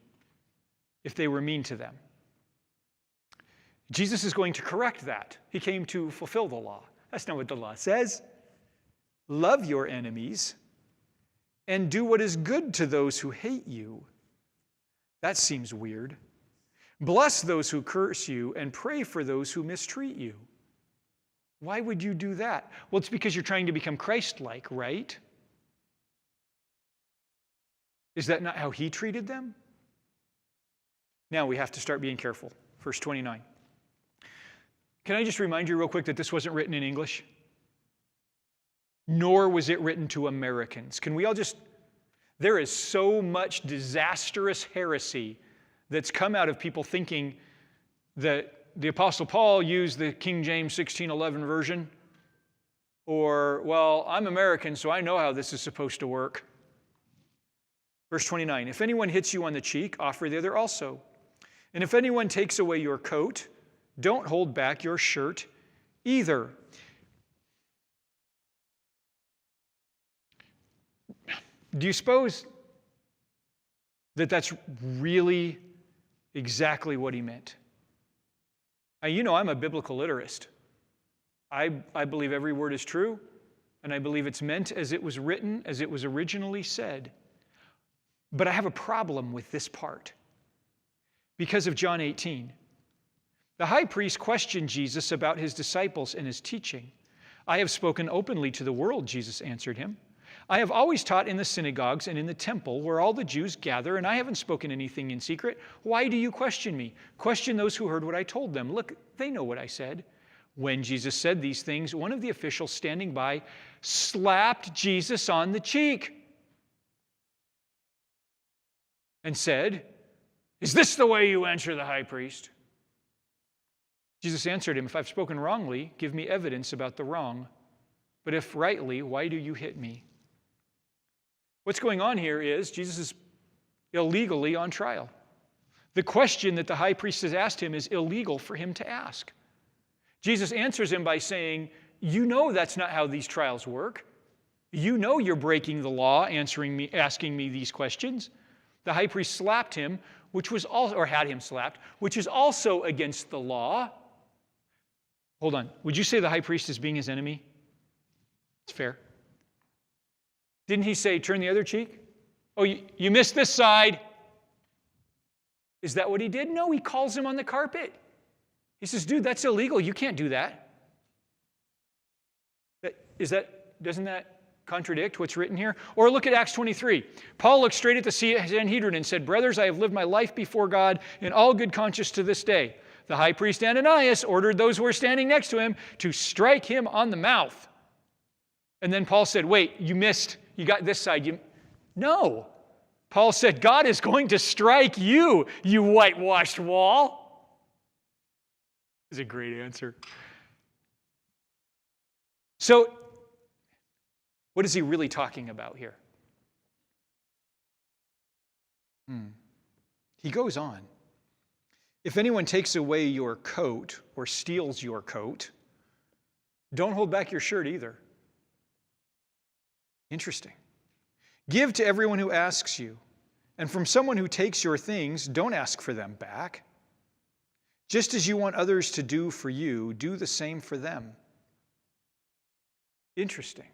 if they were mean to them. Jesus is going to correct that. He came to fulfill the law. That's not what the law says. Love your enemies and do what is good to those who hate you. That seems weird. Bless those who curse you and pray for those who mistreat you. Why would you do that? Well, it's because you're trying to become Christ-like, right? Is that not how he treated them? Now we have to start being careful. Verse 29. Can I just remind you real quick that this wasn't written in English? Nor was it written to Americans. There is so much disastrous heresy that's come out of people thinking that the Apostle Paul used the King James 1611 version, or, well, I'm American, so I know how this is supposed to work. Verse 29, if anyone hits you on the cheek, offer the other also. And if anyone takes away your coat, don't hold back your shirt either. Do you suppose that that's really exactly what he meant? You know, I'm a biblical literist. I believe every word is true, and I believe it's meant as it was written, as it was originally said. But I have a problem with this part because of John 18. The high priest questioned Jesus about his disciples and his teaching. I have spoken openly to the world, Jesus answered him. I have always taught in the synagogues and in the temple where all the Jews gather, and I haven't spoken anything in secret. Why do you question me? Question those who heard what I told them. Look, they know what I said." When Jesus said these things, one of the officials standing by slapped Jesus on the cheek and said, "Is this the way you answer the high priest?" Jesus answered him, "If I've spoken wrongly, give me evidence about the wrong. But if rightly, why do you hit me?" What's going on here is Jesus is illegally on trial. The question that the high priest has asked him is illegal for him to ask. Jesus answers him by saying, "You know that's not how these trials work. You know you're breaking the law, asking me these questions." The high priest slapped him, had him slapped, which is also against the law. Hold on. Would you say the high priest is being his enemy? It's fair. Didn't he say, "Turn the other cheek"? "Oh, you missed this side." Is that what he did? No, he calls him on the carpet. He says, "Dude, that's illegal. You can't do that." Doesn't that contradict what's written here? Or look at Acts 23. Paul looked straight at the Sanhedrin and said, "Brothers, I have lived my life before God in all good conscience to this day." The high priest Ananias ordered those who were standing next to him to strike him on the mouth. And then Paul said, "Wait, you got this side." No. Paul said, "God is going to strike you, you whitewashed wall." Is a great answer. So, what is he really talking about here? He goes on. "If anyone takes away your coat or steals your coat, don't hold back your shirt either." Interesting. "Give to everyone who asks you, and from someone who takes your things, don't ask for them back. Just as you want others to do for you, do the same for them." Interesting.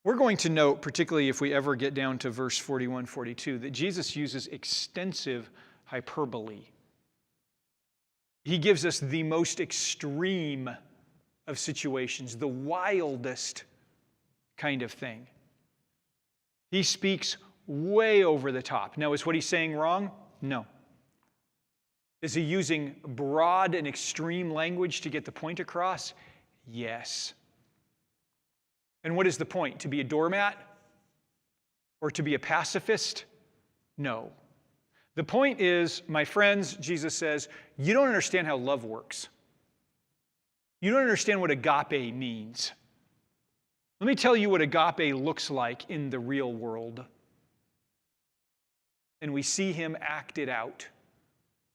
We're going to note, particularly if we ever get down to verse 41, 42, that Jesus uses extensive hyperbole. He gives us the most extreme of situations, the wildest kind of thing. He speaks way over the top. Now, is what he's saying wrong? No. Is he using broad and extreme language to get the point across? Yes. And what is the point? To be a doormat? Or to be a pacifist? No. The point is, my friends, Jesus says, you don't understand how love works. You don't understand what agape means. Let me tell you what agape looks like in the real world. And we see him acted out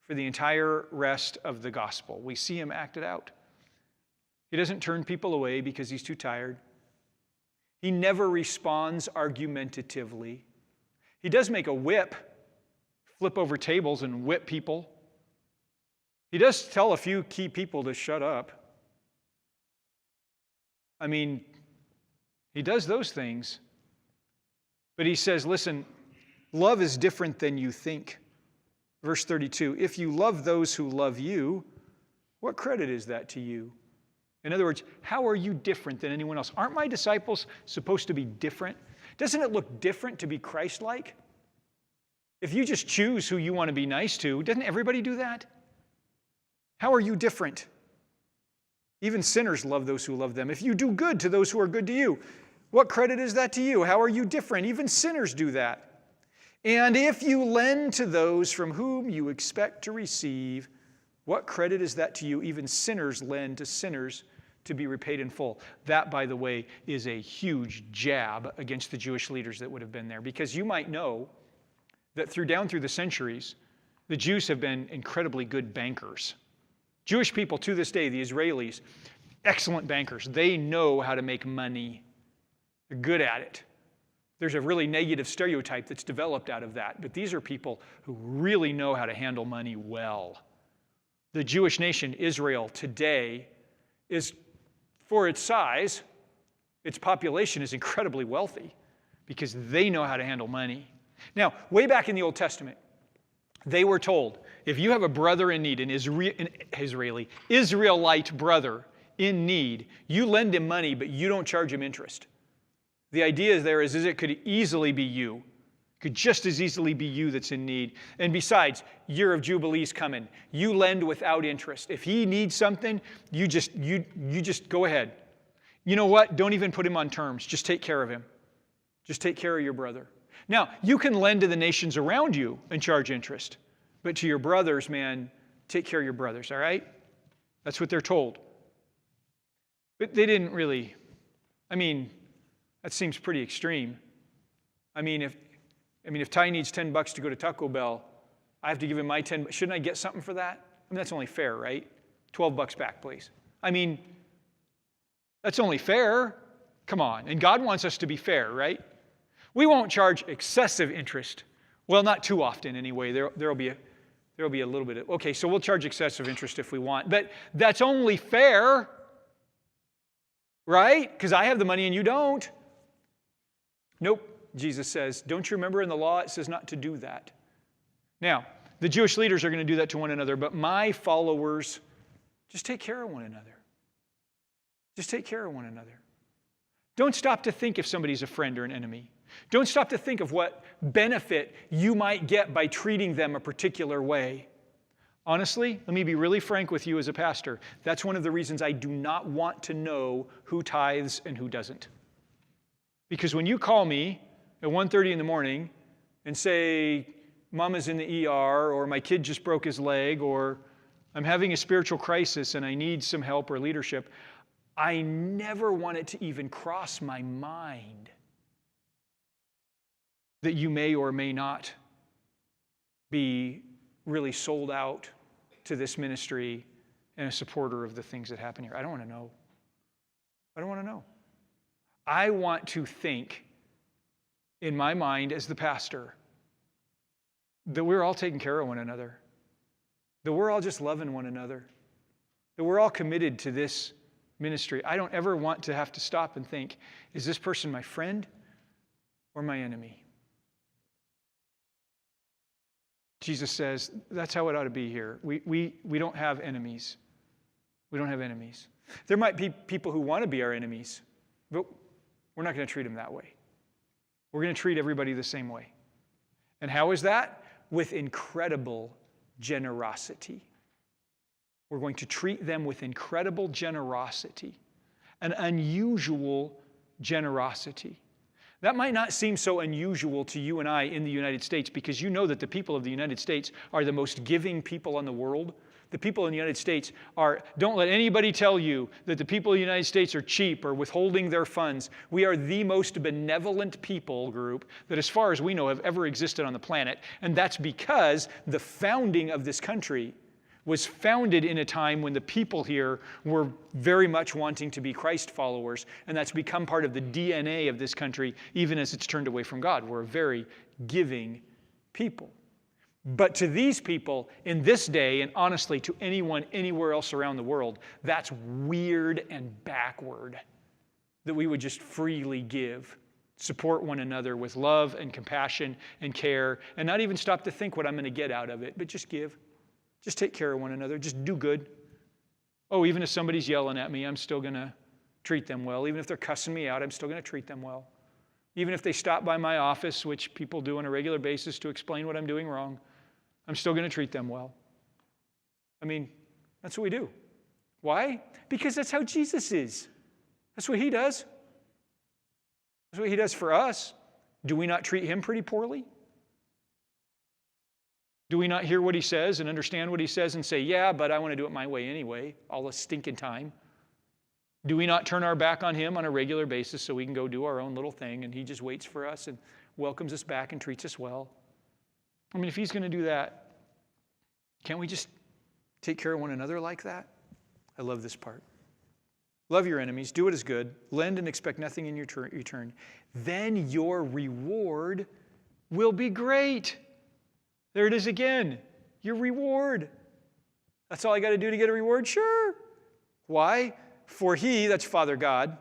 for the entire rest of the gospel. We see him acted out. He doesn't turn people away because he's too tired. He never responds argumentatively. He does make a whip, flip over tables and whip people. He does tell a few key people to shut up. I mean, he does those things. But he says, listen, love is different than you think. Verse 32, "If you love those who love you, what credit is that to you?" In other words, how are you different than anyone else? Aren't my disciples supposed to be different? Doesn't it look different to be Christ-like? If you just choose who you want to be nice to, doesn't everybody do that? How are you different? Even sinners love those who love them. If you do good to those who are good to you, what credit is that to you? How are you different? Even sinners do that. "And if you lend to those from whom you expect to receive, what credit is that to you? Even sinners lend to sinners to be repaid in full." That, by the way, is a huge jab against the Jewish leaders that would have been there. Because you might know that down through the centuries, the Jews have been incredibly good bankers. Jewish people to this day, the Israelis, excellent bankers. They know how to make money. They're good at it. There's a really negative stereotype that's developed out of that. But these are people who really know how to handle money well. The Jewish nation, Israel, today is, for its size, its population is incredibly wealthy because they know how to handle money. Now, way back in the Old Testament, they were told, if you have a brother in need, an Israelite brother in need, you lend him money, but you don't charge him interest. The idea there is it could easily be you. It could just as easily be you that's in need. And besides, year of Jubilee's coming. You lend without interest. If he needs something, you just go ahead. You know what? Don't even put him on terms. Just take care of him. Just take care of your brother. Now, you can lend to the nations around you and charge interest. But to your brothers, man, take care of your brothers, all right? That's what they're told. But they didn't really, that seems pretty extreme. If Ty needs $10 to go to Taco Bell, I have to give him my 10. Shouldn't I get something for that? That's only fair, right? $12 back, please. That's only fair. Come on. And God wants us to be fair, right? We won't charge excessive interest. Well, not too often anyway. There'll be a little bit of, okay, so we'll charge excessive interest if we want. But that's only fair, right? Because I have the money and you don't. Nope. Jesus says, don't you remember in the law it says not to do that? Now, the Jewish leaders are going to do that to one another, but my followers, just take care of one another. Just take care of one another. Don't stop to think if somebody's a friend or an enemy. Don't stop to think of what benefit you might get by treating them a particular way. Honestly, let me be really frank with you as a pastor. That's one of the reasons I do not want to know who tithes and who doesn't. Because when you call me at 1:30 in the morning and say, Mama's in the ER, or my kid just broke his leg, or I'm having a spiritual crisis and I need some help or leadership, I never want it to even cross my mind that you may or may not be really sold out to this ministry and a supporter of the things that happen here. I don't want to know. I don't want to know. I want to think in my mind as the pastor that we're all taking care of one another, that we're all just loving one another, that we're all committed to this ministry. I don't ever want to have to stop and think, is this person my friend or my enemy? Jesus says that's how it ought to be here. We don't have enemies. We don't have enemies. There might be people who want to be our enemies, but we're not going to treat them that way. We're going to treat everybody the same way. And how is that? With incredible generosity. We're going to treat them with incredible generosity, an unusual generosity. That might not seem so unusual to you and I in the United States, because you know that the people of the United States are the most giving people in the world. The people in the United States don't let anybody tell you that the people of the United States are cheap or withholding their funds. We are the most benevolent people group that, as far as we know, have ever existed on the planet. And that's because the founding of this country was founded in a time when the people here were very much wanting to be Christ followers, and that's become part of the DNA of this country, even as it's turned away from God. We're a very giving people. But to these people in this day, and honestly to anyone anywhere else around the world, that's weird and backward that we would just freely give, support one another with love and compassion and care, and not even stop to think what I'm going to get out of it, but just give. Just take care of one another. Just do good. Oh, even if somebody's yelling at me, I'm still going to treat them well. Even if they're cussing me out, I'm still going to treat them well. Even if they stop by my office, which people do on a regular basis to explain what I'm doing wrong, I'm still going to treat them well. That's what we do. Why? Because that's how Jesus is. That's what he does. That's what he does for us. Do we not treat him pretty poorly? Do we not hear what he says and understand what he says and say, yeah, but I want to do it my way anyway, all the stinking time? Do we not turn our back on him on a regular basis so we can go do our own little thing and he just waits for us and welcomes us back and treats us well? If he's going to do that, can't we just take care of one another like that? I love this part. Love your enemies, do what is good, lend and expect nothing in your return. Then your reward will be great. There it is again, your reward. That's all I got to do to get a reward? Sure. Why? For he, that's Father God.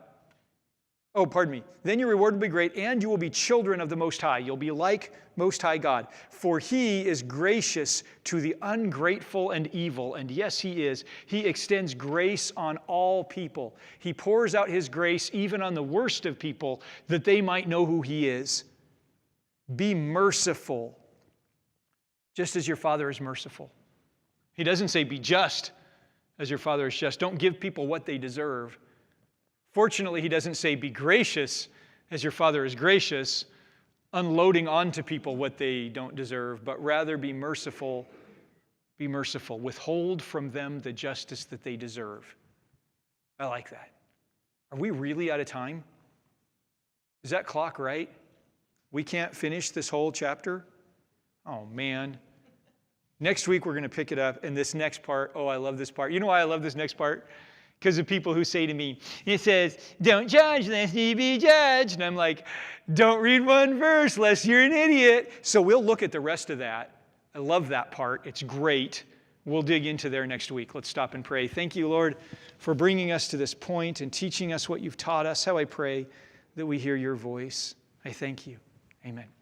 Oh, pardon me. Then your reward will be great, and you will be children of the Most High. You'll be like Most High God. For He is gracious to the ungrateful and evil. And yes, He is. He extends grace on all people. He pours out His grace even on the worst of people, that they might know who He is. Be merciful, just as your Father is merciful. He doesn't say be just, as your Father is just. Don't give people what they deserve. Fortunately, He doesn't say be gracious as your Father is gracious, unloading onto people what they don't deserve, but rather be merciful. Be merciful. Withhold from them the justice that they deserve. I like that. Are we really out of time? Is that clock right? We can't finish this whole chapter? Oh, man. Next week, we're going to pick it up, and this next part, oh, I love this part. You know why I love this next part? Because of people who say to me, it says, don't judge lest ye be judged. And I'm like, don't read one verse lest you're an idiot. So we'll look at the rest of that. I love that part. It's great. We'll dig into there next week. Let's stop and pray. Thank you, Lord, for bringing us to this point and teaching us what you've taught us. How I pray that we hear your voice. I thank you. Amen.